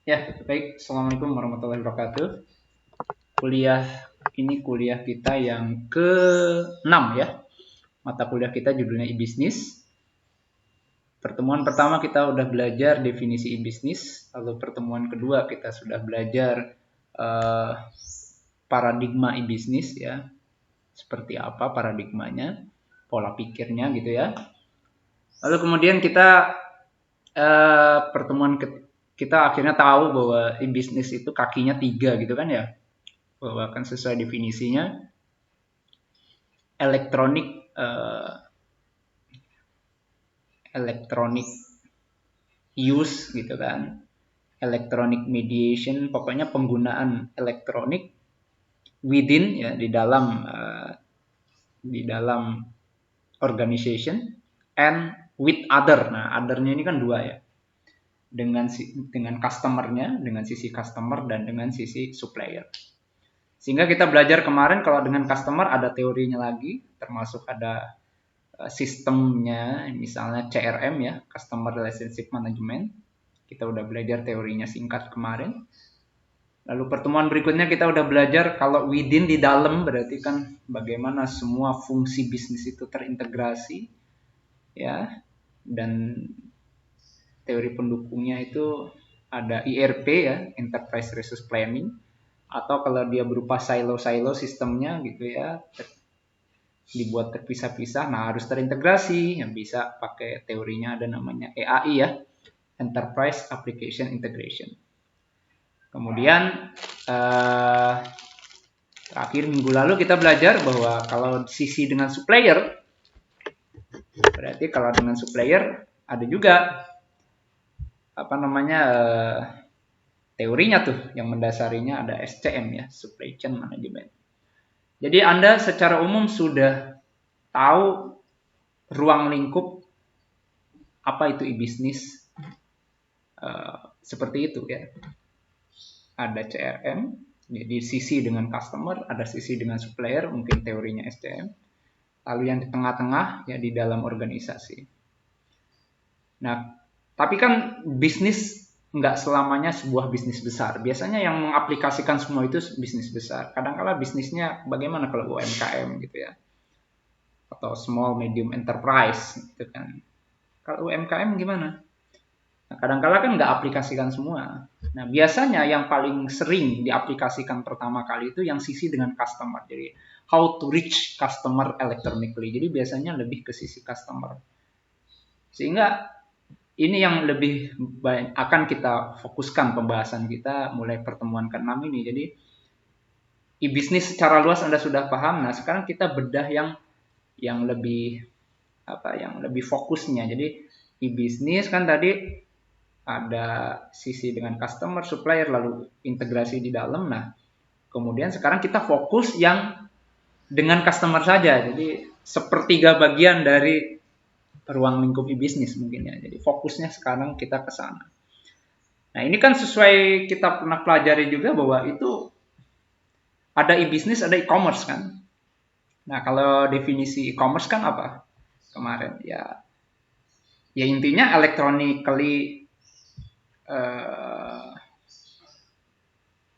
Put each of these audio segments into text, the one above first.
Ya, baik. Assalamualaikum warahmatullahi wabarakatuh. Kuliah kuliah kita yang ke-6 ya. Mata kuliah kita judulnya e-business. Pertemuan pertama kita udah belajar definisi e-business, lalu pertemuan kedua kita sudah belajar uh, paradigma e-business ya. Seperti apa paradigmanya, pola pikirnya gitu ya. Lalu kemudian kita akhirnya tahu bahwa e-business itu kakinya 3 gitu kan ya. Bahwa kan sesuai definisinya elektronik elektronik use gitu kan, electronic mediation, pokoknya penggunaan elektronik within ya di dalam organization and with other. Nah, othernya ini kan dua ya, dengan customernya, dengan sisi customer dan dengan sisi supplier. Sehingga kita belajar kemarin kalau dengan customer ada teorinya lagi, termasuk ada sistemnya, misalnya CRM ya, Customer Relationship Management. Kita udah belajar teorinya singkat kemarin. Lalu pertemuan berikutnya kita udah belajar kalau within di dalam, berarti kan bagaimana semua fungsi bisnis itu terintegrasi ya. Dan teori pendukungnya itu ada ERP ya, Enterprise Resource Planning, atau kalau dia berupa silo-silo sistemnya gitu ya, dibuat terpisah-pisah, nah harus terintegrasi, yang bisa pakai teorinya ada namanya EAI ya, Enterprise Application Integration. Kemudian terakhir minggu lalu kita belajar bahwa kalau sisi dengan supplier, berarti kalau dengan supplier ada juga teorinya tuh yang mendasarinya ada SCM ya, Supply Chain Management. Jadi Anda secara umum sudah tahu ruang lingkup apa itu e-business, seperti itu ya. Ada CRM, jadi sisi dengan customer, ada sisi dengan supplier, mungkin teorinya SCM. Lalu yang di tengah-tengah ya di dalam organisasi. Nah, tapi kan bisnis nggak selamanya sebuah bisnis besar. Biasanya yang mengaplikasikan semua itu bisnis besar. Kadang-kala bisnisnya bagaimana kalau UMKM gitu ya, atau small medium enterprise gitu kan. Kalau UMKM gimana? Nah, kadang-kala kan nggak aplikasikan semua. Nah, biasanya yang paling sering diaplikasikan pertama kali itu yang sisi dengan customer. Jadi, how to reach customer electronically. Jadi, biasanya lebih ke sisi customer. Sehingga ini yang lebih banyak akan kita fokuskan pembahasan kita mulai pertemuan ke-6 ini. Jadi, e-business secara luas Anda sudah paham. Nah, sekarang kita bedah yang lebih fokusnya. Jadi, e-business kan tadi ada sisi dengan customer, supplier, lalu integrasi di dalam. Nah, kemudian sekarang kita fokus yang dengan customer saja. Jadi sepertiga bagian dari ruang lingkup e-business mungkin ya. Jadi fokusnya sekarang kita ke sana. Nah, ini kan sesuai kita pernah pelajari juga bahwa itu ada e-business, ada e-commerce kan. Nah, kalau definisi e-commerce kan apa? Kemarin ya intinya electronically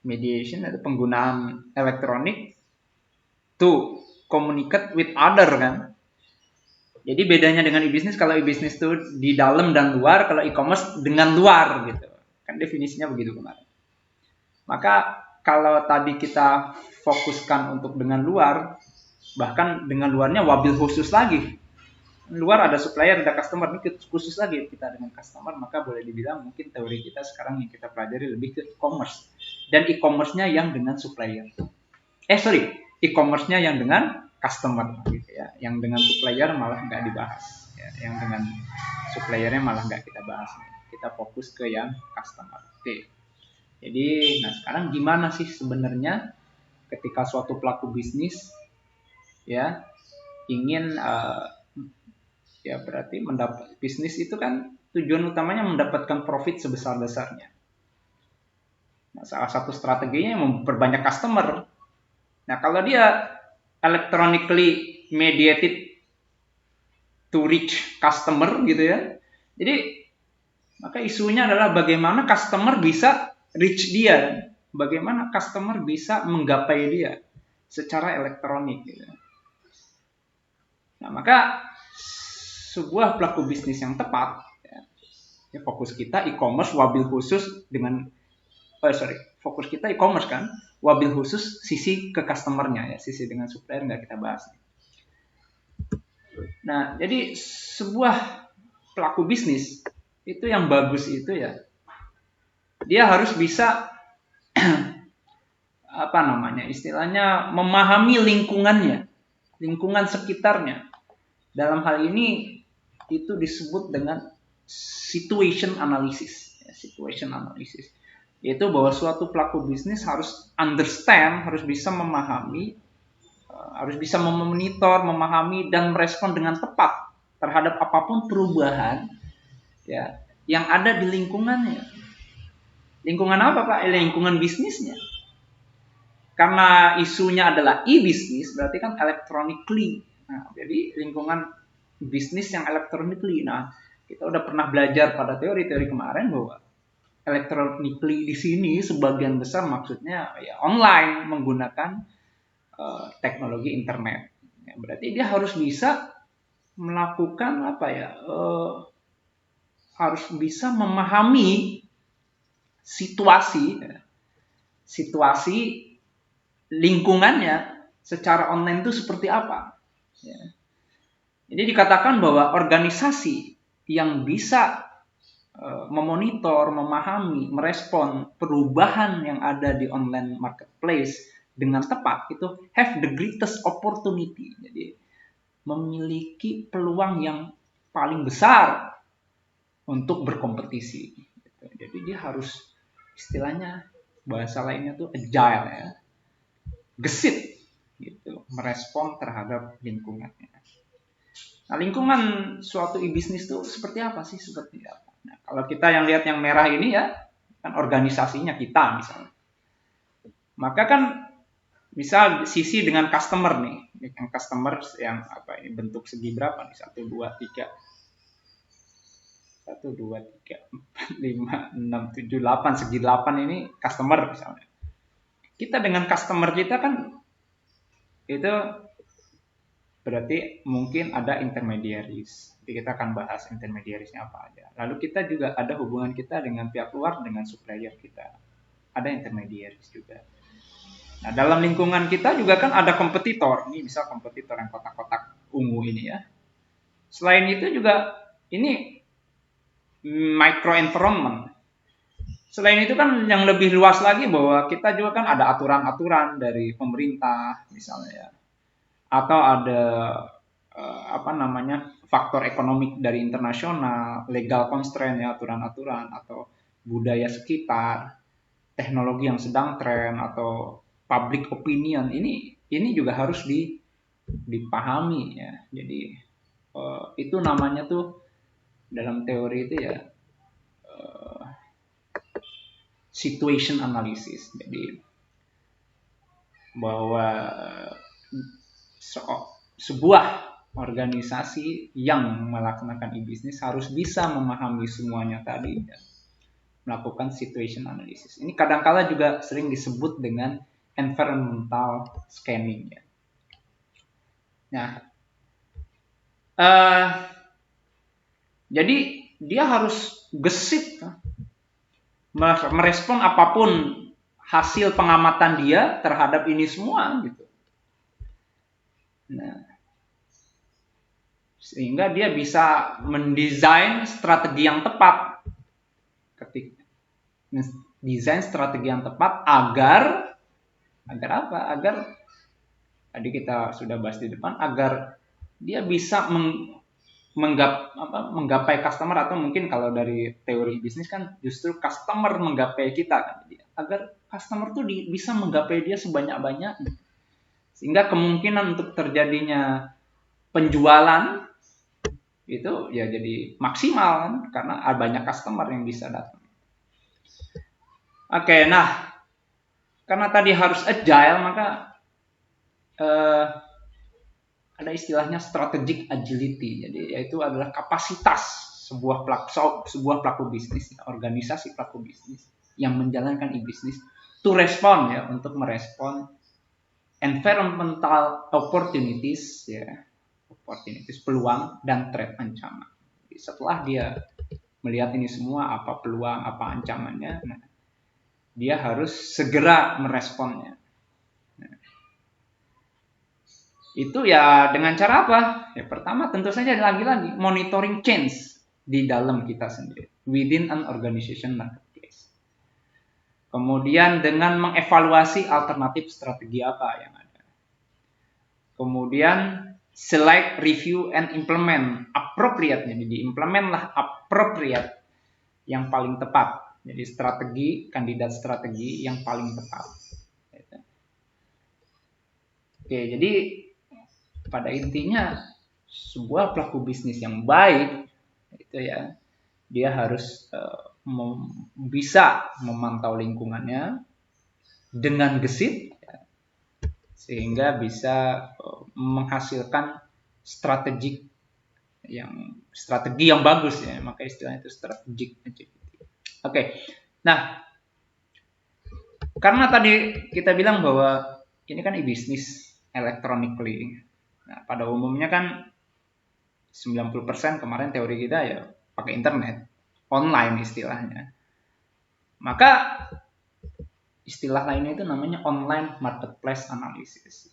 mediation atau penggunaan elektronik to communicate with other kan. Jadi bedanya dengan e-business, kalau e-business itu di dalam dan luar, kalau e-commerce dengan luar gitu. Kan definisinya begitu kemarin. Maka kalau tadi kita fokuskan untuk dengan luar, bahkan dengan luarnya wabil khusus lagi. Luar ada supplier, ada customer, ini khusus lagi kita dengan customer, maka boleh dibilang mungkin teori kita sekarang yang kita pelajari lebih ke e-commerce. Dan e-commerce-nya yang dengan supplier. E-commerce-nya yang dengan customer gitu ya. Yang dengan supplier malah nggak dibahas. Ya. Yang dengan suppliernya malah nggak kita bahas. Kita fokus ke yang customer. Oke. Jadi, nah sekarang gimana sih sebenarnya ketika suatu pelaku bisnis ya ingin ya berarti mendapat bisnis itu kan tujuan utamanya mendapatkan profit sebesar-besarnya. Nah, salah satu strateginya memperbanyak customer. Nah, kalau dia electronically mediated to reach customer gitu ya. Jadi maka isunya adalah bagaimana customer bisa reach dia, bagaimana customer bisa menggapai dia secara elektronik gitu. Nah, maka sebuah pelaku bisnis yang tepat ya fokus kita e-commerce wabil khusus dengan fokus kita e-commerce kan, wabil khusus sisi ke customernya ya, sisi dengan supplier nggak kita bahas. Nah, jadi sebuah pelaku bisnis itu yang bagus itu ya, dia harus bisa apa namanya istilahnya memahami lingkungannya, lingkungan sekitarnya. Dalam hal ini itu disebut dengan situation analysis. Situation analysis yaitu bahwa suatu pelaku bisnis harus understand, harus bisa memahami, harus bisa memonitor, memahami dan merespon dengan tepat terhadap apapun perubahan ya yang ada di lingkungannya. Lingkungan apa Pak? Lingkungan bisnisnya. Karena isunya adalah e-bisnis, berarti kan electronically. Nah, jadi lingkungan bisnis yang electronically. Nah, kita udah pernah belajar pada teori-teori kemarin bahwa electronically di sini sebagian besar maksudnya ya online menggunakan teknologi internet. Ya, berarti dia harus bisa melakukan apa ya? Harus bisa memahami situasi lingkungannya secara online itu seperti apa. Ya. Jadi dikatakan bahwa organisasi yang bisa memonitor, memahami, merespon perubahan yang ada di online marketplace dengan tepat itu have the greatest opportunity. Jadi memiliki peluang yang paling besar untuk berkompetisi. Jadi dia harus istilahnya bahasa lainnya tuh agile ya, gesit gitu, merespon terhadap lingkungannya. Nah, lingkungan suatu e-bisnis itu seperti apa sih? Seperti apa? Nah, kalau kita yang lihat yang merah ini ya, kan organisasinya kita misalnya. Maka kan misal sisi dengan customer nih, yang customer yang apa ini bentuk segi berapa nih? 1, 2, 3, 4, 5, 6, 7, 8, segi 8 ini customer misalnya. Kita dengan customer kita kan itu berarti mungkin ada intermediaries. Jadi kita akan bahas intermediariesnya apa aja. Lalu kita juga ada hubungan kita dengan pihak luar, dengan supplier kita. Ada intermediaries juga. Nah, dalam lingkungan kita juga kan ada kompetitor. Ini misal kompetitor yang kotak-kotak ungu ini ya. Selain itu juga ini micro environment. Selain itu kan yang lebih luas lagi bahwa kita juga kan ada aturan-aturan dari pemerintah misalnya ya. Atau ada faktor ekonomik dari internasional, legal constraint ya, aturan-aturan atau budaya sekitar, teknologi yang sedang tren atau public opinion ini juga harus dipahami ya. Jadi itu namanya tuh dalam teori itu ya situation analysis. Jadi bahwa sebuah organisasi yang melaksanakan e-bisnis harus bisa memahami semuanya tadi dan melakukan situation analysis. Ini kadang-kala juga sering disebut dengan environmental scanning ya. Nah, jadi dia harus gesit merespon apapun hasil pengamatan dia terhadap ini semua gitu. Nah, sehingga dia bisa mendesain strategi yang tepat. Desain strategi yang tepat agar apa? Agar tadi kita sudah bahas di depan, agar dia bisa menggapai customer, atau mungkin kalau dari teori bisnis kan justru customer menggapai kita kan. Jadi, agar customer tuh bisa menggapai dia sebanyak-banyaknya. Sehingga kemungkinan untuk terjadinya penjualan itu ya jadi maksimal kan, karena banyak customer yang bisa datang. Oke, nah karena tadi harus agile, maka ada istilahnya strategic agility. Jadi yaitu adalah kapasitas sebuah pelaku bisnis, organisasi pelaku bisnis yang menjalankan e-business to respond ya, untuk merespon environmental opportunities ya, peluang dan threat ancaman. Jadi setelah dia melihat ini semua, apa peluang, apa ancamannya, nah, dia harus segera meresponnya. Nah, itu ya dengan cara apa? Ya pertama tentu saja lagi-lagi monitoring change di dalam kita sendiri, within an organization marketplace. Kemudian dengan mengevaluasi alternatif strategi apa yang ada. Kemudian select, review, and implement appropriate. Jadi diimplementlah appropriate yang paling tepat. Jadi strategi, kandidat strategi yang paling tepat. Oke, jadi pada intinya sebuah pelaku bisnis yang baik itu ya, dia harus bisa memantau lingkungannya dengan gesit ya, sehingga bisa menghasilkan strategi yang bagus ya, maka istilahnya itu strategic agility. Oke. Nah, karena tadi kita bilang bahwa ini kan e-business electronically. Nah, pada umumnya kan 90% kemarin teori kita ya pakai internet, online istilahnya. Maka istilah lainnya itu namanya online marketplace analysis.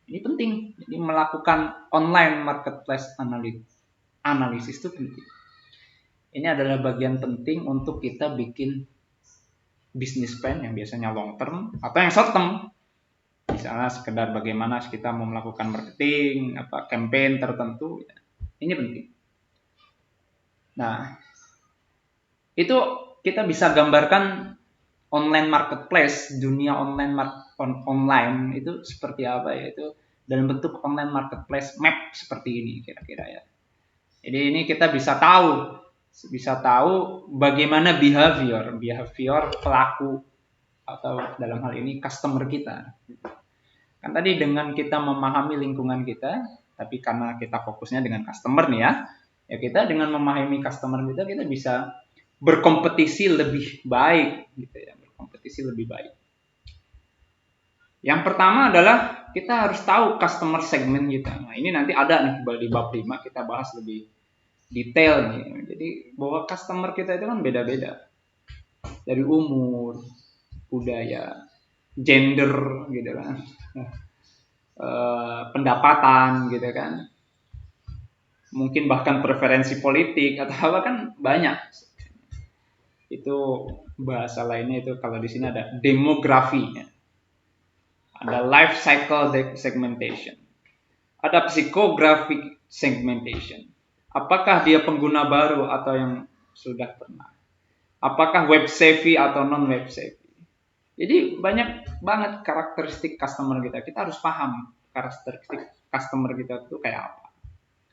Ini penting. Jadi melakukan online marketplace analisis itu penting. Ini adalah bagian penting untuk kita bikin business plan yang biasanya long term atau yang short term. Misalnya sekedar bagaimana kita mau melakukan marketing, campaign tertentu. Ini penting. Nah, itu kita bisa gambarkan online marketplace, dunia online itu seperti apa ya, itu dalam bentuk online marketplace map seperti ini kira-kira ya. Jadi ini kita bisa tahu bagaimana behavior pelaku atau dalam hal ini customer kita. Kan tadi dengan kita memahami lingkungan kita, tapi karena kita fokusnya dengan customer nih ya kita dengan memahami customer kita bisa berkompetisi lebih baik gitu ya, Yang pertama adalah kita harus tahu customer segment kita. Nah, ini nanti ada nih di bab 5 kita bahas lebih detail nih. Jadi bahwa customer kita itu kan beda-beda. Dari umur, budaya, gender gitu kan. Pendapatan gitu kan. Mungkin bahkan preferensi politik atau apa kan banyak. Itu bahasa lainnya itu kalau di sini ada demografinya. Ada life cycle segmentation. Ada psychographic segmentation. Apakah dia pengguna baru atau yang sudah pernah? Apakah web savvy atau non web savvy? Jadi banyak banget karakteristik customer kita. Kita harus paham karakteristik customer kita itu kayak apa.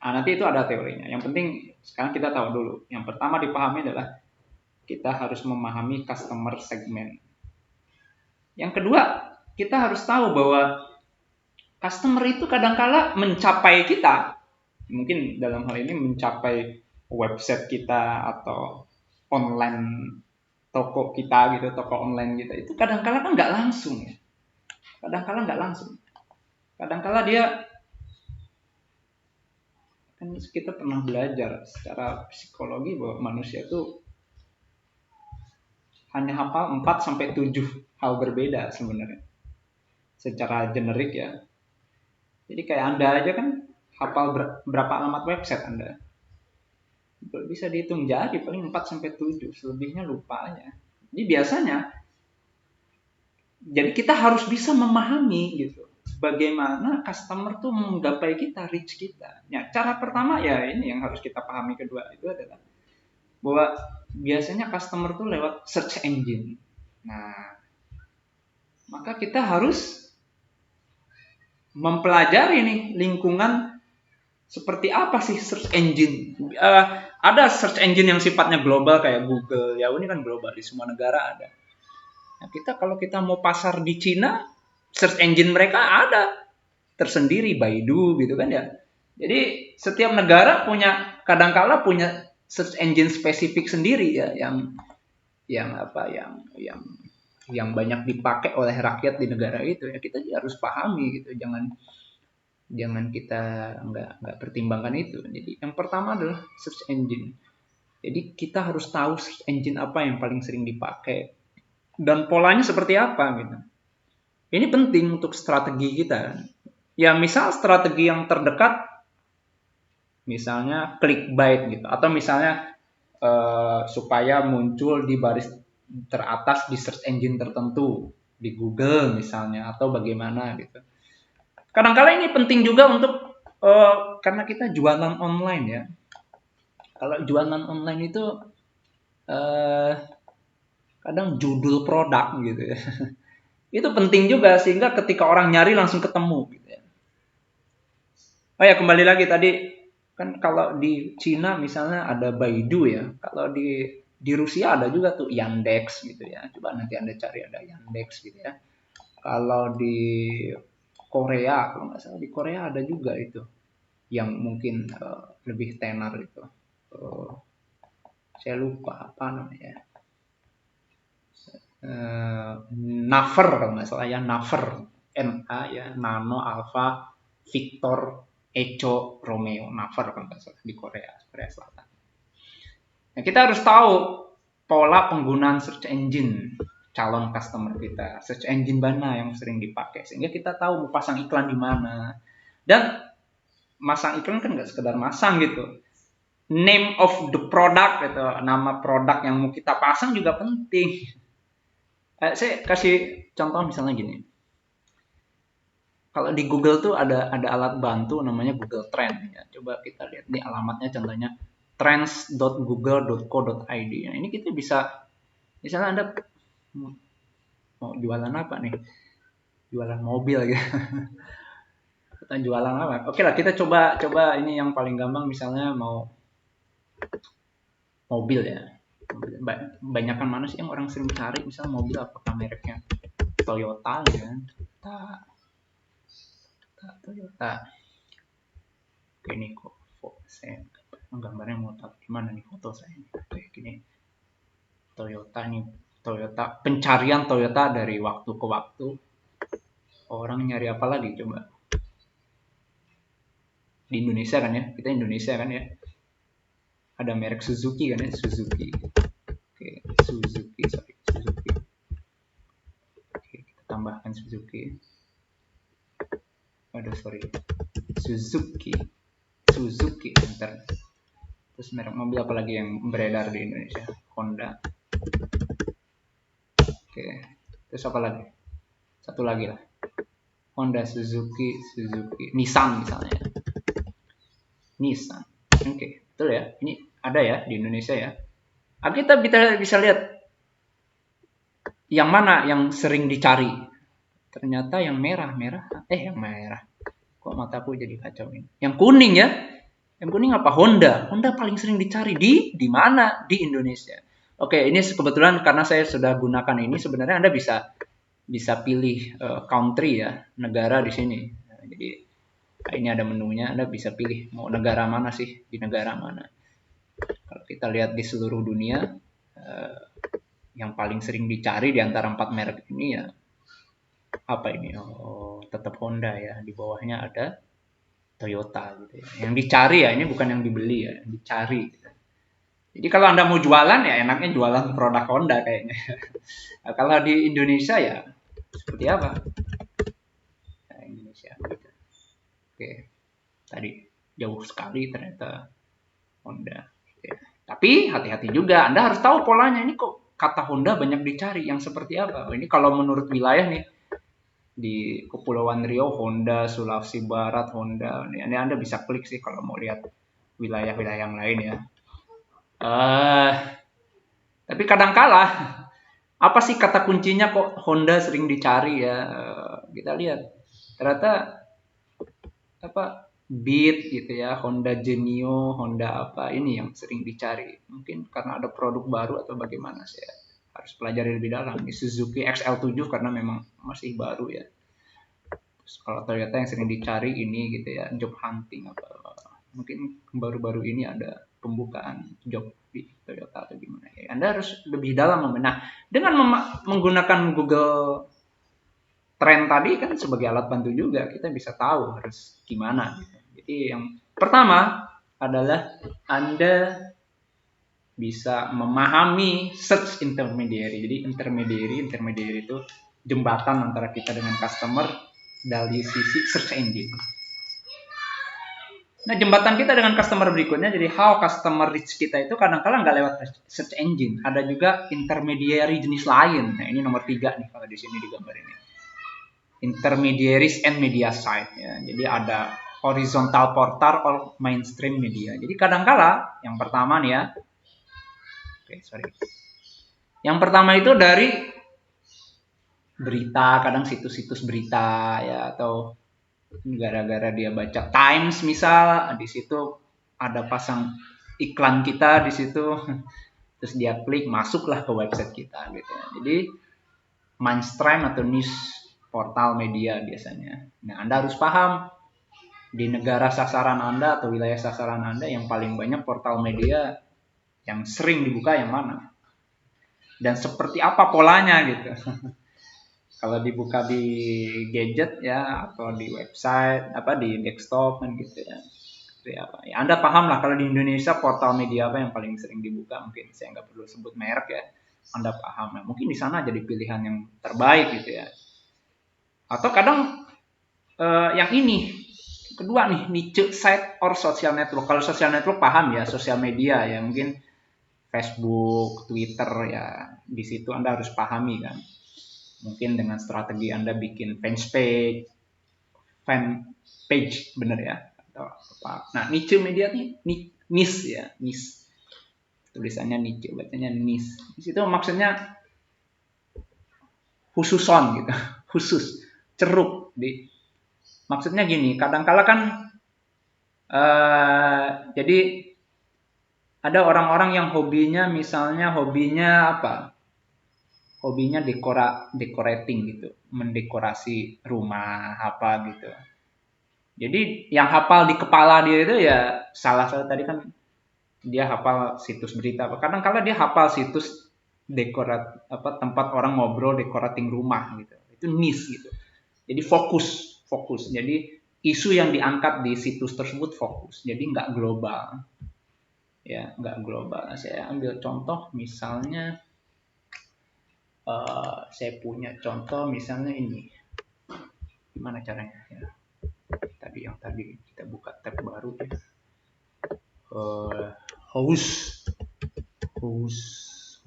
Nah, nanti itu ada teorinya. Yang penting sekarang kita tahu dulu. Yang pertama dipahami adalah kita harus memahami customer segment. Yang kedua, kita harus tahu bahwa customer itu kadang-kala mencapai kita. Mungkin dalam hal ini mencapai website kita atau online toko kita gitu, toko online kita. Itu kadang-kala kan nggak langsung ya. Kadang-kala dia kan kita pernah belajar secara psikologi bahwa manusia itu hanya hafal 4-7 hal berbeda sebenarnya. Secara generik ya. Jadi kayak Anda aja kan hafal berapa alamat website Anda. Bisa dihitung jadi paling 4-7, selebihnya lupa aja. Jadi biasanya jadi kita harus bisa memahami gitu. Bagaimana customer tuh menggapai kita, reach kita. Ya, cara pertama ya ini yang harus kita pahami kedua itu adalah bahwa biasanya customer tuh lewat search engine. Nah, maka kita harus mempelajari nih lingkungan seperti apa sih search engine. Ada search engine yang sifatnya global kayak Google. Ya ini kan global, di semua negara ada. Nah, kalau kita mau pasar di Cina, search engine mereka ada tersendiri, Baidu gitu kan ya. Jadi setiap negara kadangkala punya search engine spesifik sendiri ya yang apa yang banyak dipakai oleh rakyat di negara itu ya, kita harus pahami gitu. Jangan kita nggak pertimbangkan itu. Jadi yang pertama adalah search engine. Jadi kita harus tahu search engine apa yang paling sering dipakai dan polanya seperti apa gitu. Ini penting untuk strategi kita. Ya misal strategi yang terdekat, misalnya clickbait gitu, atau misalnya supaya muncul di baris teratas di search engine tertentu di Google misalnya, atau bagaimana gitu. Kadang-kala ini penting juga untuk karena kita jualan online ya. Kalau jualan online itu kadang judul produk gitu ya. Itu penting juga sehingga ketika orang nyari langsung ketemu gitu ya. Oh ya, kembali lagi tadi kan kalau di Cina misalnya ada Baidu ya. Kalau di Rusia ada juga tuh Yandex gitu ya. Coba nanti Anda cari, ada Yandex gitu ya. Kalau di Korea, kalau nggak salah di Korea ada juga itu yang mungkin lebih tenar itu. Saya lupa apa namanya. Naver kalau nggak salah ya, Naver, NA ya, Nano Alpha Victor Echo Romeo, Naver kalau nggak salah di Korea Selatan. Nah, kita harus tahu pola penggunaan search engine calon customer kita, search engine mana yang sering dipakai, sehingga kita tahu mau pasang iklan di mana. Dan masang iklan kan nggak sekedar masang gitu, name of the product gitu, nama produk yang mau kita pasang juga penting. Saya kasih contoh misalnya gini. Kalau di Google tuh ada alat bantu namanya Google Trend ya. Coba kita lihat nih alamatnya, contohnya trends.google.co.id. Nah, ini kita bisa, misalnya Anda mau jualan apa nih? Jualan mobil gitu. Kita jualan apa? Oke lah, kita coba ini yang paling gampang, misalnya mau mobil ya. Banyakan mana sih yang orang sering cari, misalnya mobil apakah mereknya Toyota ya. Toyota. Oke, ini kok saya gambarnya mau tahu gimana nih foto saya ini. Kayak gini. Toyota nih, Toyota, pencarian Toyota dari waktu ke waktu. Orang nyari apa lagi coba? Di Indonesia kan ya, kita Indonesia kan ya. Ada merek Suzuki kan ya, Suzuki. Oke, Suzuki. Oke, kita tambahkan Suzuki. Aduh, sorry. Suzuki. Bentar. Terus merek mobil apa lagi yang beredar di Indonesia? Honda. Oke. Terus apa lagi? Satu lagi lah. Honda, Suzuki, Nissan misalnya. Nissan. Oke, betul ya. Ini ada ya di Indonesia ya. Kita bisa lihat yang mana yang sering dicari. Ternyata yang merah. Yang merah. Kok mataku jadi kacau ini. Yang kuning ya. Yang kuning apa? Honda. Honda paling sering dicari di mana? Di Indonesia. Oke, ini kebetulan karena saya sudah gunakan ini, sebenarnya Anda bisa pilih country ya, negara di sini. Nah, jadi ini ada menunya, Anda bisa pilih mau negara mana sih, di negara mana. Kalau kita lihat di seluruh dunia, yang paling sering dicari di antara 4 merek ini ya apa ini? Oh, tetap Honda ya. Di bawahnya ada Toyota gitu ya. Yang dicari ya, ini bukan yang dibeli ya, yang dicari. Gitu. Jadi kalau Anda mau jualan ya enaknya jualan produk Honda kayaknya. Nah, kalau di Indonesia ya seperti apa? Nah, Indonesia. Gitu. Oke, tadi jauh sekali ternyata Honda. Gitu ya. Tapi hati-hati juga, Anda harus tahu polanya. Ini kok kata Honda banyak dicari, yang seperti apa? Ini kalau menurut wilayah nih, di Kepulauan Riau Honda, Sulawesi Barat Honda. Ini Anda bisa klik sih kalau mau lihat wilayah-wilayah yang lain ya. Tapi kadangkala apa sih kata kuncinya kok Honda sering dicari ya? Kita lihat ternyata apa Beat gitu ya, Honda Genio, Honda apa ini yang sering dicari. Mungkin karena ada produk baru atau bagaimana, saya harus pelajari lebih dalam. Ini Suzuki XL7 karena memang masih baru ya. Terus kalau Toyota yang sering dicari ini gitu ya, job hunting apa. Mungkin baru-baru ini ada pembukaan job di Toyota atau gimana ya. Anda harus lebih dalam. Nah, dengan menggunakan Google Trend tadi kan sebagai alat bantu juga, kita bisa tahu harus gimana gitu. Jadi yang pertama adalah Anda bisa memahami search intermediary. Jadi intermediary itu jembatan antara kita dengan customer dari sisi search engine. Nah, jembatan kita dengan customer berikutnya, jadi how customer reach kita itu kadang-kadang nggak lewat search engine. Ada juga intermediary jenis lain. Nah, ini nomor 3 nih kalau di sini di gambar ini. Intermediaries and media site. Ya. Jadi ada horizontal portal or mainstream media. Jadi kadang-kala yang pertama nih ya. Yang pertama itu dari berita, kadang situs-situs berita ya, atau gara-gara dia baca Times misal, di situ ada pasang iklan kita di situ, terus dia klik masuklah ke website kita gitu ya. Jadi mainstream atau niche portal media biasanya. Nah, Anda harus paham di negara sasaran Anda atau wilayah sasaran Anda yang paling banyak portal media yang sering dibuka yang mana. Dan seperti apa polanya gitu. Kalau dibuka di gadget ya atau di website apa di desktop kan gitu ya. Apa ya, Anda paham lah kalau di Indonesia portal media apa yang paling sering dibuka, mungkin saya nggak perlu sebut merek ya, Anda paham ya, mungkin di sana jadi pilihan yang terbaik gitu ya. Atau kadang yang ini kedua nih, niche site or social network. Kalau social network paham ya, sosial media ya, mungkin Facebook, Twitter ya, di situ Anda harus pahami kan. Mungkin dengan strategi Anda bikin fan page bener ya, atau apa. Nah, niche media nih niche ya, niche. Tulisannya niche, bacanya niche. Di situ maksudnya khususon gitu, khusus, ceruk. Maksudnya gini, kadang-kala kan jadi ada orang-orang yang hobinya apa? Hobinya decorating gitu, mendekorasi rumah apa gitu. Jadi yang hafal di kepala dia itu ya salah satu tadi kan dia hafal situs berita apa. Kadang-kala dia hafal situs dekorat apa tempat orang ngobrol decorating rumah gitu. Itu niche gitu. Jadi fokus. Jadi isu yang diangkat di situs tersebut fokus. Jadi nggak global. Ya, nggak global. Saya ambil contoh misalnya saya punya contoh misalnya ini. Gimana caranya ya? Yang tadi kita buka tab baru ya. Host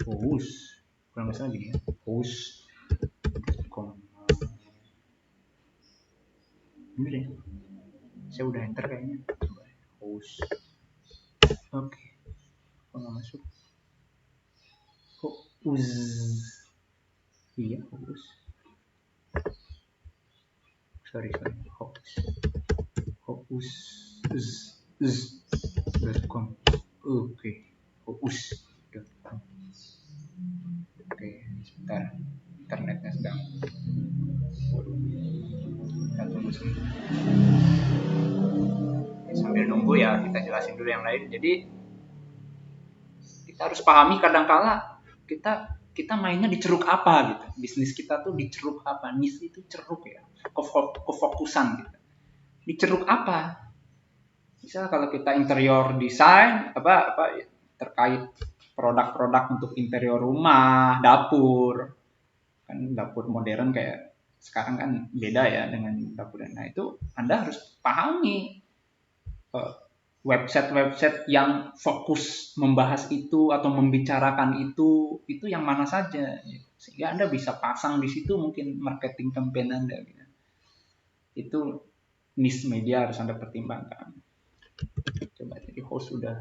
kurang nggak salah gini ya, host.com ini deh, saya udah enter kayaknya, host oke. Kok nggak masuk, iya host, sorry host.com oke, host.com oke, sebentar internetnya sedang kita tunggu sebentar. Sambil nunggu ya kita jelasin dulu yang lain. Jadi kita harus pahami kadang-kala kita mainnya di ceruk apa gitu. Bisnis kita tuh di ceruk apa? Niche itu ceruk ya. Kefokusan gitu. Di ceruk apa? Misal kalau kita interior design apa terkait produk-produk untuk interior rumah, dapur. Kan dapur modern kayak sekarang kan beda ya dengan dapur. Nah, itu Anda harus pahami website-website yang fokus membahas itu atau membicarakan itu yang mana saja, sehingga Anda bisa pasang di situ mungkin marketing campaign Anda gitu. Itu niche media harus Anda pertimbangkan. Coba jadi host udah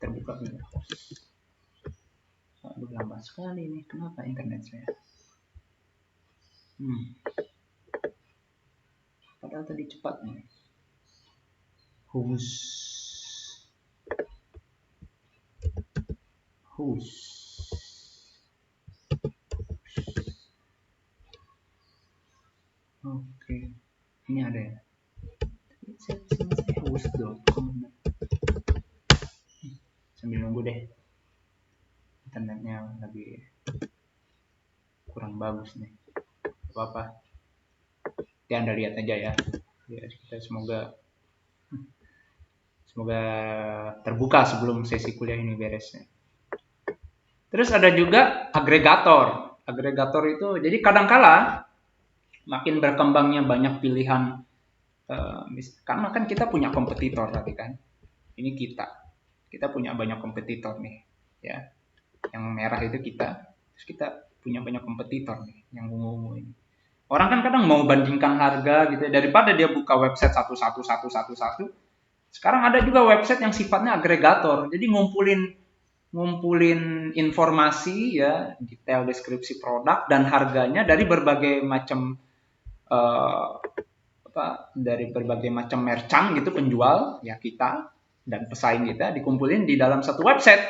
terbuka belum? Aduh, lama sekali nih, kenapa internet saya? Padahal tadi cepat nih. Host. Oke. Ini ada ya. Saya host.com. Sambil nunggu deh. bagus nih. Apa-apa. Ya Anda lihat aja ya. Ya kita semoga terbuka sebelum sesi kuliah ini beres. Terus ada juga agregator. Agregator itu jadi kadangkala makin berkembangnya banyak pilihan, karena kan kita punya kompetitor tadi kan. Ini kita punya banyak kompetitor nih, ya. Yang merah itu kita, terus kita punya banyak kompetitor nih, yang ungu-ungu ini. Orang kan kadang mau bandingkan harga gitu, daripada dia buka website satu. Sekarang ada juga website yang sifatnya agregator, jadi ngumpulin informasi ya, detail deskripsi produk dan harganya dari berbagai macam dari berbagai macam merchant gitu, penjual ya kita dan pesaing kita dikumpulin di dalam satu website.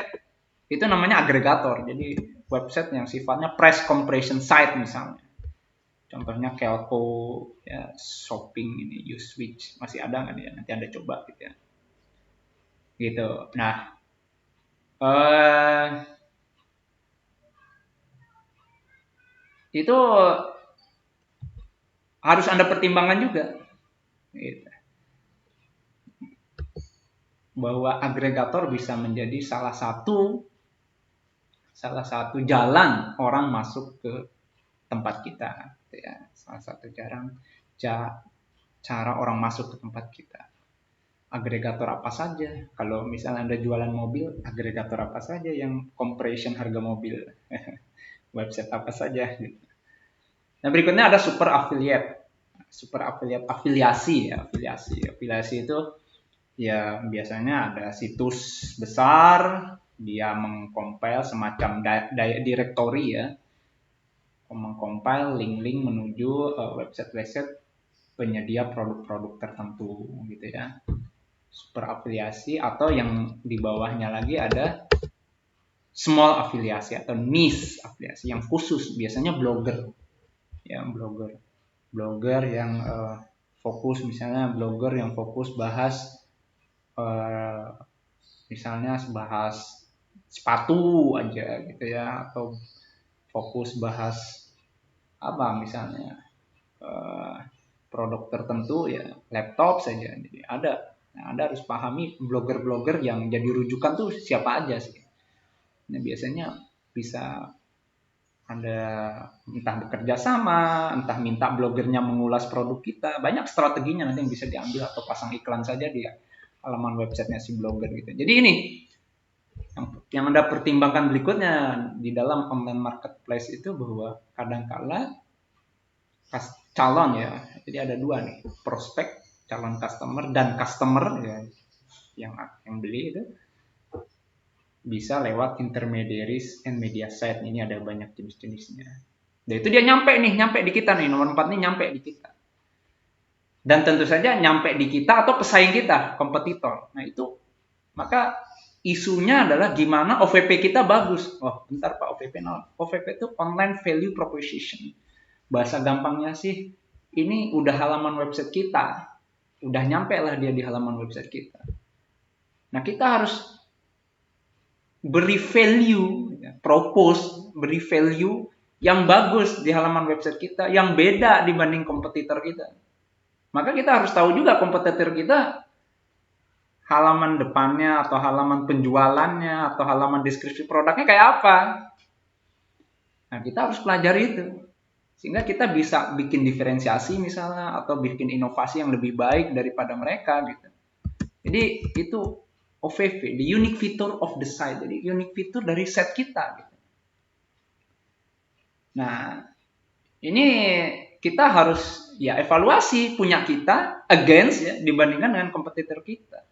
Itu namanya agregator. Jadi website yang sifatnya price comparison site misalnya. Contohnya Kelco, ya, shopping ini, Uswitch masih ada nggak ya? Nanti Anda coba gitu ya. Gitu. Nah, itu harus Anda pertimbangkan juga. Gitu. Bahwa agregator bisa menjadi salah satu jalan orang masuk ke tempat kita, ya. Salah satu cara orang masuk ke tempat kita. Agregator apa saja? Kalau misalnya Anda jualan mobil, agregator apa saja yang comparison harga mobil? Website apa saja? Gitu. Nah, berikutnya ada super affiliate. Super affiliate, afiliasi ya, afiliasi itu ya biasanya ada situs besar, dia mengcompile semacam directory ya, mengcompile link-link menuju website-website penyedia produk-produk tertentu gitu ya. Super afiliasi, atau yang di bawahnya lagi ada small afiliasi atau niche afiliasi yang khusus, biasanya blogger ya, blogger yang fokus, misalnya blogger yang fokus bahas misalnya bahas sepatu aja gitu ya, atau fokus bahas apa misalnya produk tertentu ya, laptop saja. Jadi Anda harus pahami blogger-blogger yang jadi rujukan tuh siapa aja sih. Nah, biasanya bisa Anda entah bekerja sama, entah minta blogernya mengulas produk kita. Banyak strateginya nanti yang bisa diambil, atau pasang iklan saja di halaman websitenya si blogger gitu. Jadi ini yang Anda pertimbangkan berikutnya di dalam online marketplace itu, bahwa kadangkala calon ya, jadi ada dua nih, prospek, calon customer, dan customer ya, yang beli itu bisa lewat intermediaries and media site. Ini ada banyak jenis-jenisnya. Nah, itu dia nyampe di kita nih, nomor 4 nih nyampe di kita. Dan tentu saja nyampe di kita atau pesaing kita, kompetitor. Nah, itu maka isunya adalah gimana OVP kita bagus. Oh, bentar Pak, OVP no. OVP itu online value proposition. Bahasa gampangnya sih, ini udah halaman website kita. Udah nyampe lah dia di halaman website kita. Nah, kita harus beri value, beri value yang bagus di halaman website kita, yang beda dibanding kompetitor kita. Maka kita harus tahu juga kompetitor kita halaman depannya, atau halaman penjualannya, atau halaman deskripsi produknya kayak apa. Nah, kita harus pelajari itu. Sehingga kita bisa bikin diferensiasi misalnya, atau bikin inovasi yang lebih baik daripada mereka gitu. Jadi itu OVP, the unique feature of the site. Jadi unique feature dari site kita gitu. Nah, ini kita harus ya evaluasi punya kita against ya, dibandingkan dengan kompetitor kita.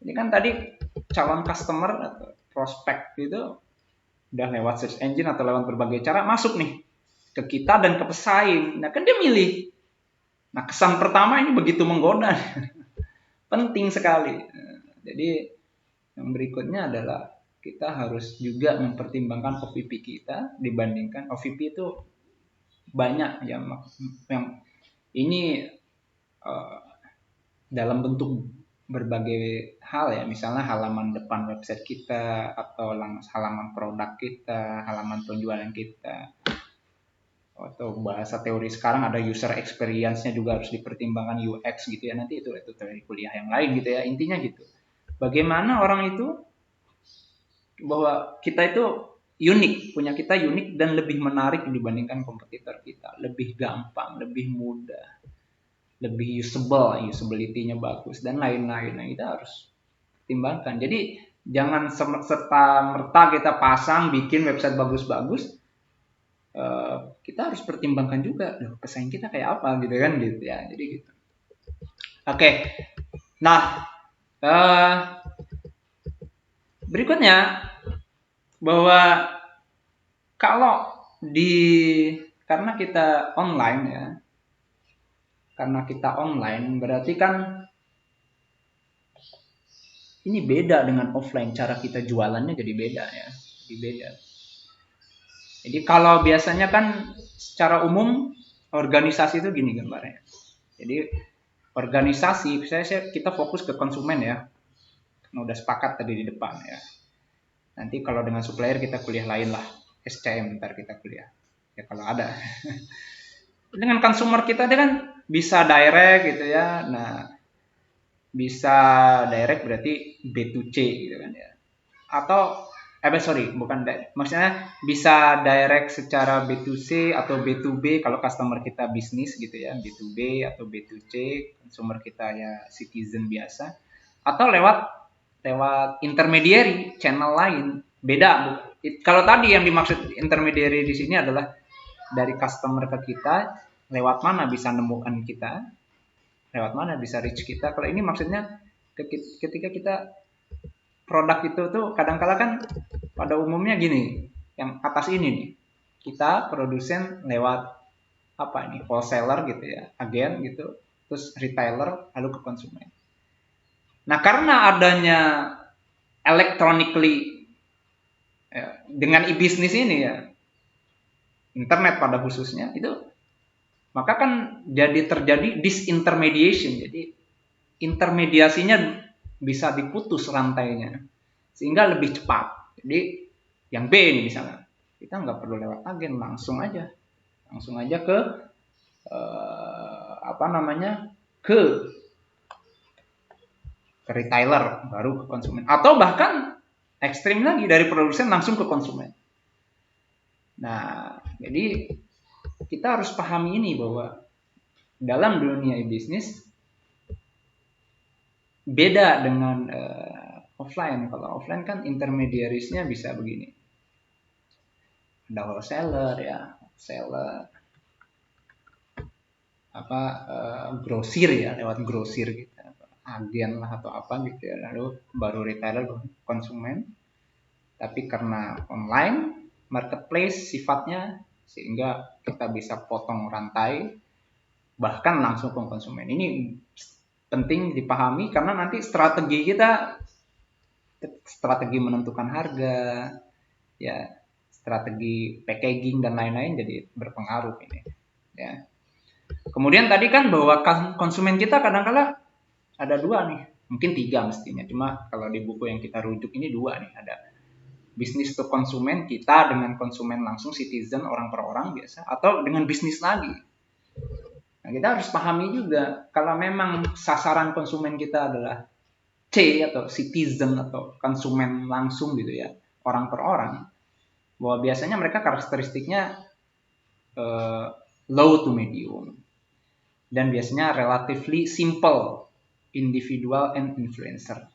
Ini kan tadi calon customer atau prospek itu udah lewat search engine atau lewat berbagai cara masuk nih ke kita dan ke pesaing. Nah, kan dia milih. Nah, kesan pertama ini begitu menggoda. Penting sekali. Jadi yang berikutnya adalah kita harus juga mempertimbangkan OVP kita dibandingkan OVP itu banyak yang ini dalam bentuk berbagai hal ya, misalnya halaman depan website kita, atau halaman produk kita, halaman penjualan kita. atau bahasa teori sekarang ada user experience-nya juga harus dipertimbangkan, UX gitu ya, nanti itu teori kuliah yang lain gitu ya. Intinya gitu, bagaimana orang itu, bahwa kita itu unik, punya kita unik dan lebih menarik dibandingkan kompetitor kita, lebih gampang, lebih mudah, lebih usable, usability-nya bagus dan lain-lain. Nah, kita harus timbangkan. Jadi jangan serta merta kita pasang bikin website bagus-bagus, kita harus pertimbangkan juga, pesaing kita kayak apa gitu kan, gitu ya. Jadi gitu. Oke. Nah, berikutnya bahwa kalau karena kita online ya, karena kita online berarti kan ini beda dengan offline, cara kita jualannya jadi beda ya, jadi beda. Jadi kalau biasanya kan secara umum organisasi itu gini gambarnya. Jadi organisasi, misalnya kita fokus ke konsumen ya, udah sepakat tadi di depan ya. Nanti kalau dengan supplier kita kuliah lain lah, SCM ntar kita kuliah ya kalau ada. Dengan consumer kita dia kan bisa direct gitu ya. Nah, bisa direct berarti B2C gitu kan ya. Atau sorry, bukan maksudnya bisa direct secara B2C atau B2B kalau customer kita bisnis gitu ya, B2B atau B2C, consumer kita ya citizen biasa, atau lewat intermediary channel lain. Beda. Kalau tadi yang dimaksud intermediary di sini adalah dari customer ke kita, lewat mana bisa nemukan kita, lewat mana bisa reach kita. Kalau ini maksudnya ketika kita produk itu tuh kadang-kala kan pada umumnya gini, yang atas ini nih, kita produsen lewat apa ini, wholesaler gitu ya, agen gitu, terus retailer, lalu ke konsumen. Nah, karena adanya electronically ya, dengan e-business ini ya, internet pada khususnya itu, maka kan jadi terjadi disintermediation. Jadi intermediasinya bisa diputus rantainya sehingga lebih cepat. Jadi yang B ini misalnya, kita nggak perlu lewat agen, langsung aja ke ke retailer, baru ke konsumen, atau bahkan ekstrim lagi dari produsen langsung ke konsumen. Nah, jadi kita harus pahami ini bahwa dalam dunia e-bisnis beda dengan offline. Kalau offline kan intermediarisnya bisa begini, ada wholesaler ya, grosir ya, lewat grosir gitu, agen lah atau apa gitu ya, lalu baru retailer, konsumen. Tapi karena online marketplace sifatnya, sehingga kita bisa potong rantai bahkan langsung ke konsumen. Ini penting dipahami karena nanti strategi menentukan harga ya, strategi packaging dan lain-lain jadi berpengaruh ini ya. Kemudian tadi kan bahwa konsumen kita kadang-kala ada dua nih, mungkin tiga mestinya, cuma kalau di buku yang kita rujuk ini dua nih, ada bisnis to konsumen kita dengan konsumen langsung, citizen, orang per orang biasa, atau dengan bisnis lagi. Nah, kita harus pahami juga kalau memang sasaran konsumen kita adalah C atau citizen atau konsumen langsung gitu ya, orang per orang, bahwa biasanya mereka karakteristiknya low to medium dan biasanya relatively simple, individual and influencer.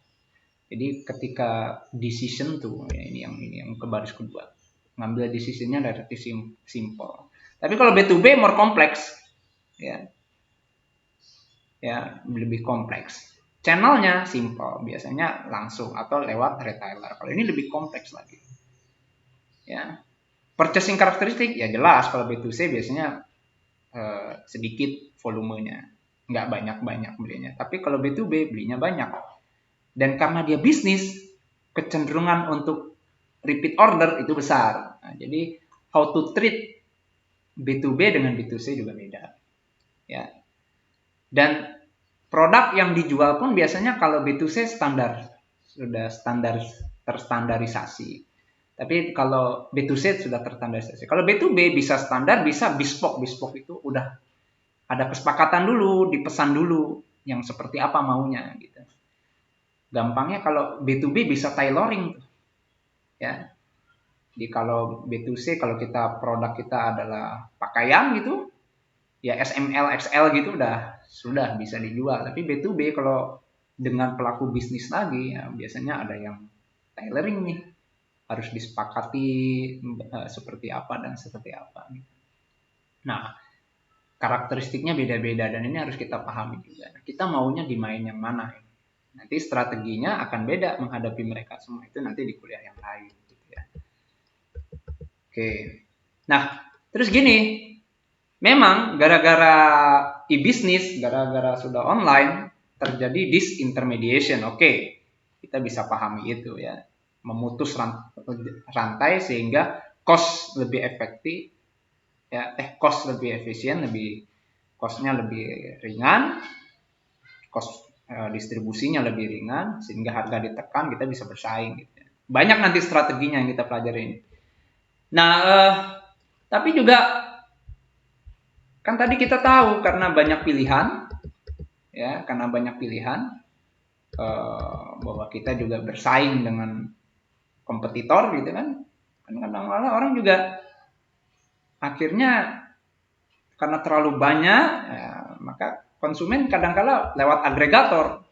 Jadi ketika decision tuh ya, ini yang ke baris kedua, ngambil decisionnya relatif simple. Tapi kalau B2B more kompleks ya lebih kompleks. Channelnya simple, biasanya langsung atau lewat retailer. Kalau ini lebih kompleks lagi. Ya. Purchasing karakteristik ya jelas, kalau B2C biasanya sedikit volumenya, nggak banyak belinya. Tapi kalau B2B belinya banyak. Dan karena dia bisnis, kecenderungan untuk repeat order itu besar. Nah, jadi how to treat B2B dengan B2C juga beda. Ya. Dan produk yang dijual pun biasanya kalau B2C sudah terstandarisasi. Tapi kalau B2C sudah terstandarisasi. Kalau B2B bisa standar, bisa bespoke. Bespoke itu udah ada kesepakatan dulu, dipesan dulu yang seperti apa maunya gitu. Gampangnya kalau B2B bisa tailoring ya. Jadi kalau B2C, kalau kita produk kita adalah pakaian gitu, ya SML, XL gitu sudah bisa dijual. Tapi B2B kalau dengan pelaku bisnis lagi, ya biasanya ada yang tailoring nih, harus disepakati seperti apa dan seperti apa. Nah, karakteristiknya beda-beda dan ini harus kita pahami juga. Kita maunya di main yang mana? Nanti strateginya akan beda menghadapi mereka semua, itu nanti di kuliah yang lain. Gitu ya. Oke, nah terus gini, memang gara-gara e-bisnis, gara-gara sudah online, terjadi disintermediation. Oke, kita bisa pahami itu ya. Memutus rantai sehingga cost lebih efektif, ya, cost lebih efisien, costnya lebih ringan, cost distribusinya lebih ringan, sehingga harga ditekan, kita bisa bersaing. Gitu. Banyak nanti strateginya yang kita pelajarin. Nah, tapi juga kan tadi kita tahu karena banyak pilihan, ya, karena banyak pilihan bahwa kita juga bersaing dengan kompetitor gitu kan. Kadang-kadang orang juga akhirnya karena terlalu banyak, ya, maka konsumen kadang-kala lewat agregator.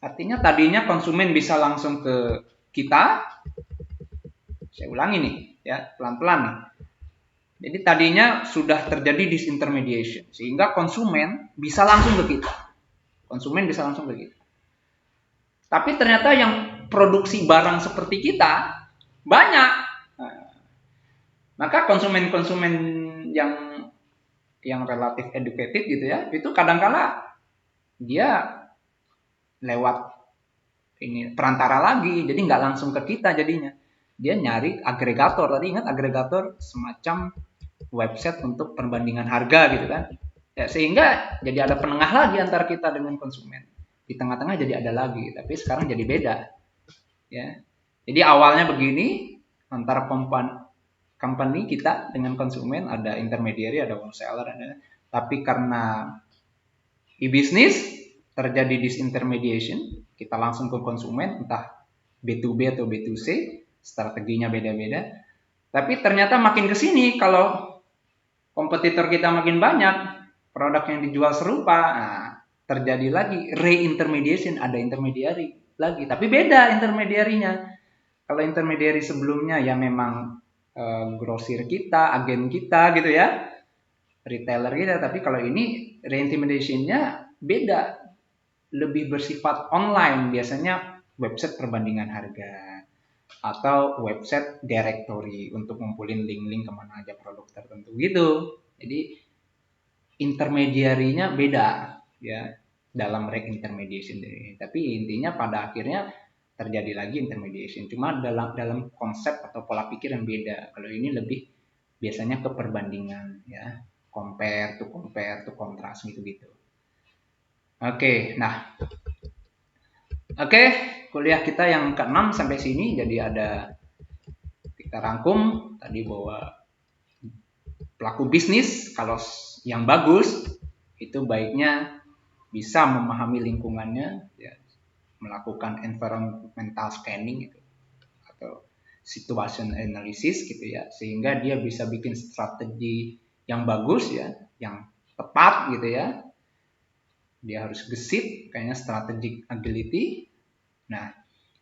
Artinya tadinya konsumen bisa langsung ke kita. Saya ulangi nih, ya, pelan-pelan nih. Jadi tadinya sudah terjadi disintermediation sehingga konsumen bisa langsung ke kita. Konsumen bisa langsung ke kita. Tapi ternyata yang produksi barang seperti kita banyak. Maka konsumen-konsumen yang relatif educated gitu ya, itu kadang-kala dia lewat ini perantara lagi, jadi nggak langsung ke kita jadinya. Dia nyari agregator. Tadi ingat agregator semacam website untuk perbandingan harga gitu kan. Ya, sehingga jadi ada penengah lagi antara kita dengan konsumen. Di tengah-tengah jadi ada lagi, tapi sekarang jadi beda. Ya. Jadi awalnya begini, antara company kita dengan konsumen, ada intermediary, ada wholesaler, tapi karena e-bisnis terjadi disintermediation, kita langsung ke konsumen, entah B2B atau B2C, strateginya beda-beda. Tapi ternyata makin ke sini, kalau kompetitor kita makin banyak, produk yang dijual serupa, nah, terjadi lagi reintermediation, ada intermediary lagi, tapi beda intermediarinya. Kalau intermediary sebelumnya ya memang grosir kita, agen kita gitu ya, retailer kita, tapi kalau ini reintermediation-nya beda, lebih bersifat online, biasanya website perbandingan harga atau website directory untuk ngumpulin link-link kemana aja produk tertentu gitu. Jadi intermediarinya beda ya dalam reintermediation ini. Tapi intinya pada akhirnya terjadi lagi intermediation. Cuma dalam konsep atau pola pikir yang beda. Kalau ini lebih biasanya ke perbandingan ya, compare to contrast gitu-gitu. Oke, nah. Oke, kuliah kita yang ke-6 sampai sini, jadi ada kita rangkum tadi bahwa pelaku bisnis kalau yang bagus itu baiknya bisa memahami lingkungannya, ya, melakukan environmental scanning gitu, atau situation analysis gitu ya, sehingga dia bisa bikin strategi yang bagus ya, yang tepat gitu ya. Dia harus gesit, kayaknya strategic agility. Nah,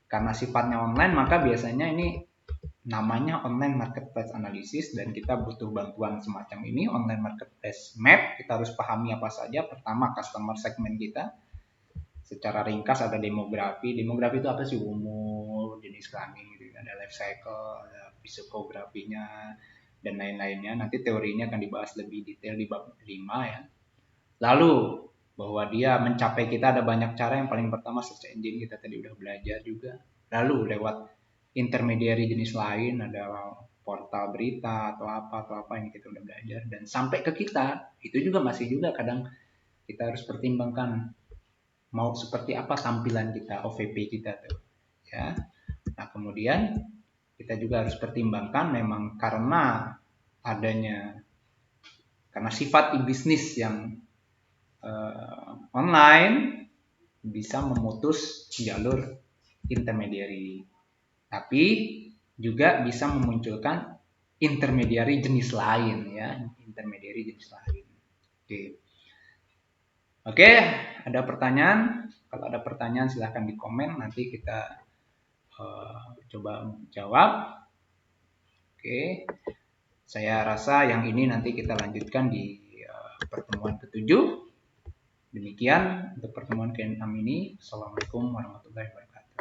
karena sifatnya online, maka biasanya ini namanya online marketplace analysis, dan kita butuh bantuan semacam ini, online marketplace map. Kita harus pahami apa saja. Pertama, customer segment kita. Secara ringkas ada demografi. Demografi itu apa sih? Umur, jenis kelamin, gitu. Ada life cycle, ada psikografinya, dan lain-lainnya. Nanti teorinya akan dibahas lebih detail di bab 5 ya. Lalu bahwa dia mencapai kita ada banyak cara. Yang paling pertama search engine, kita tadi udah belajar juga. Lalu lewat intermediary jenis lain, ada portal berita atau apa yang kita udah belajar, dan sampai ke kita itu juga masih juga kadang kita harus pertimbangkan mau seperti apa tampilan kita, OVP kita tuh ya. Nah, kemudian kita juga harus pertimbangkan memang karena sifat bisnis yang online bisa memutus jalur intermediary, tapi juga bisa memunculkan intermediary jenis lain ya, intermediary jenis lain. Oke, ada pertanyaan? Kalau ada pertanyaan silahkan di komen, nanti kita coba jawab. Oke, saya rasa yang ini nanti kita lanjutkan di pertemuan ke-7. Demikian untuk pertemuan ke-6 ini. Assalamualaikum warahmatullahi wabarakatuh.